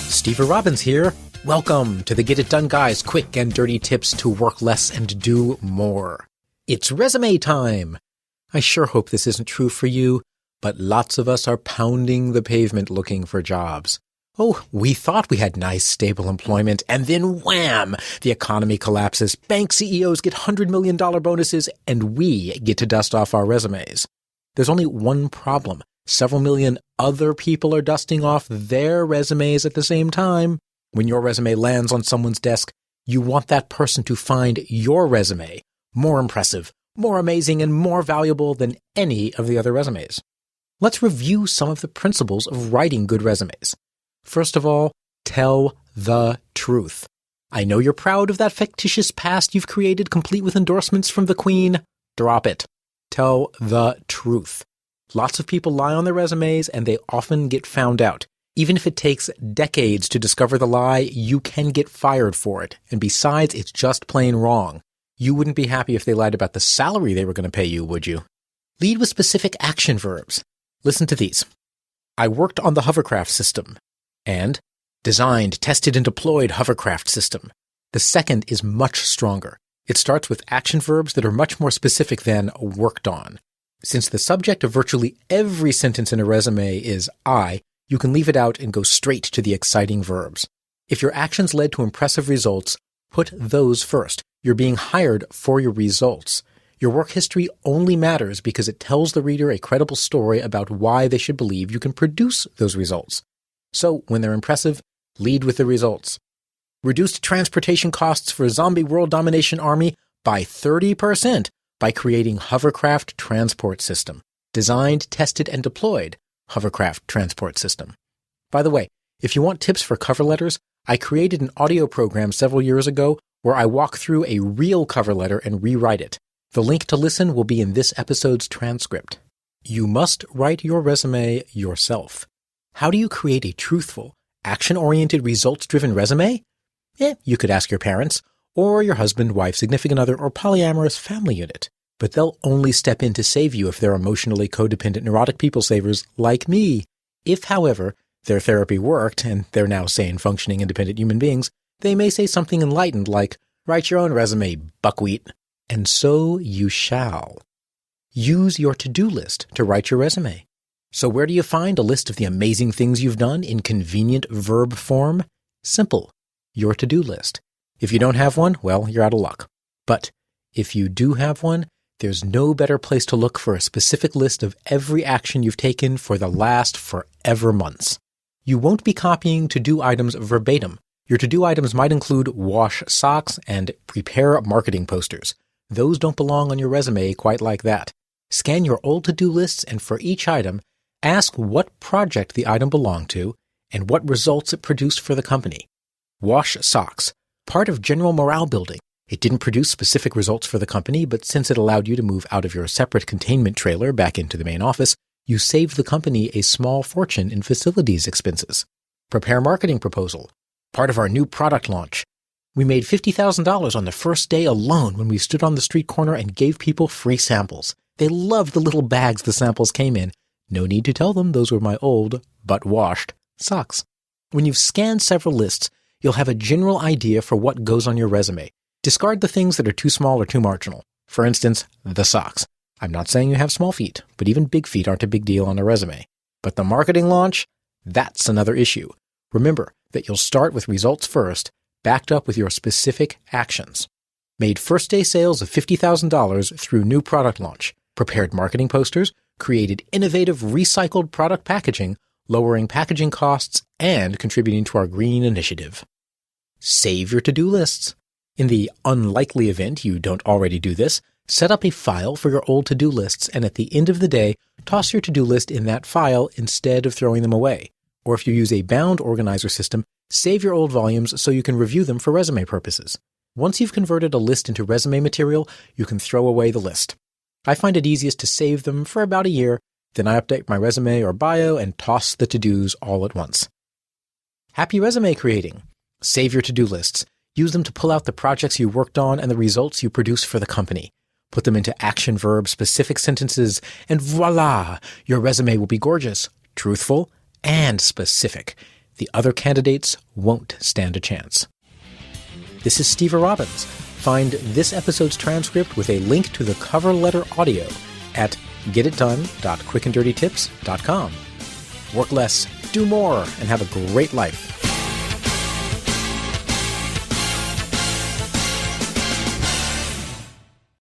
Steve Robbins here. Welcome to the Get It Done Guys, quick and dirty tips to work less and do more. It's resume time. I sure hope this isn't true for you, but lots of us are pounding the pavement looking for jobs. Oh, we thought we had nice, stable employment, and then wham! The economy collapses, bank CEOs get $100 million bonuses, and we get to dust off our resumes. There's only one problem. Several million other people are dusting off their resumes at the same time. When your resume lands on someone's desk, you want that person to find your resume more impressive, more amazing, and more valuable than any of the other resumes. Let's review some of the principles of writing good resumes. First of all, tell the truth. I know you're proud of that fictitious past you've created, complete with endorsements from the Queen. Drop it. Tell the truth. Lots of people lie on their resumes, and they often get found out. Even if it takes decades to discover the lie, you can get fired for it. And besides, it's just plain wrong. You wouldn't be happy if they lied about the salary they were going to pay you, would you? Lead with specific action verbs. Listen to these. I worked on the hovercraft system. And designed, tested, and deployed hovercraft system. The second is much stronger. It starts with action verbs that are much more specific than worked on. Since the subject of virtually every sentence in a resume is I, you can leave it out and go straight to the exciting verbs. If your actions led to impressive results, put those first. You're being hired for your results. Your work history only matters because it tells the reader a credible story about why they should believe you can produce those results. So, when they're impressive, lead with the results. Reduced transportation costs for a zombie world domination army by 30%. By creating hovercraft transport system. Designed, tested, and deployed hovercraft transport system. By the way, if you want tips for cover letters, I created an audio program several years ago where I walk through a real cover letter and rewrite it. The link to listen will be in this episode's transcript. You must write your resume yourself. How do you create a truthful, action-oriented, results-driven resume? You could ask your parents, or your husband, wife, significant other, or polyamorous family unit. But they'll only step in to save you if they're emotionally codependent, neurotic people savers like me. If, however, their therapy worked, and they're now sane, functioning, independent human beings, they may say something enlightened like, write your own resume, buckwheat. And so you shall. Use your to-do list to write your resume. So where do you find a list of the amazing things you've done in convenient verb form? Simple. Your to-do list. If you don't have one, well, you're out of luck. But if you do have one, there's no better place to look for a specific list of every action you've taken for the last forever months. You won't be copying to-do items verbatim. Your to-do items might include wash socks and prepare marketing posters. Those don't belong on your resume quite like that. Scan your old to-do lists, and for each item, ask what project the item belonged to and what results it produced for the company. Wash socks. Part of general morale building. It didn't produce specific results for the company, but since it allowed you to move out of your separate containment trailer back into the main office, you saved the company a small fortune in facilities expenses. Prepare marketing proposal. Part of our new product launch. We made $50,000 on the first day alone when we stood on the street corner and gave people free samples. They loved the little bags the samples came in. No need to tell them those were my old, but washed, socks. When you've scanned several lists, you'll have a general idea for what goes on your resume. Discard the things that are too small or too marginal. For instance, the socks. I'm not saying you have small feet, but even big feet aren't a big deal on a resume. But the marketing launch, that's another issue. Remember that you'll start with results first, backed up with your specific actions. Made first-day sales of $50,000 through new product launch. Prepared marketing posters. Created innovative recycled product packaging, lowering packaging costs, and contributing to our green initiative. Save your to-do lists. In the unlikely event you don't already do this, set up a file for your old to-do lists, and at the end of the day, toss your to-do list in that file instead of throwing them away. Or if you use a bound organizer system, save your old volumes so you can review them for resume purposes. Once you've converted a list into resume material, you can throw away the list. I find it easiest to save them for about a year, then I update my resume or bio and toss the to-dos all at once. Happy resume creating. Save your to-do lists. Use them to pull out the projects you worked on and the results you produce for the company. Put them into action verb specific sentences, and voila! Your resume will be gorgeous, truthful, and specific. The other candidates won't stand a chance. This is Steve Robbins. Find this episode's transcript with a link to the cover letter audio at getitdone.quickanddirtytips.com. Work less, do more, and have a great life.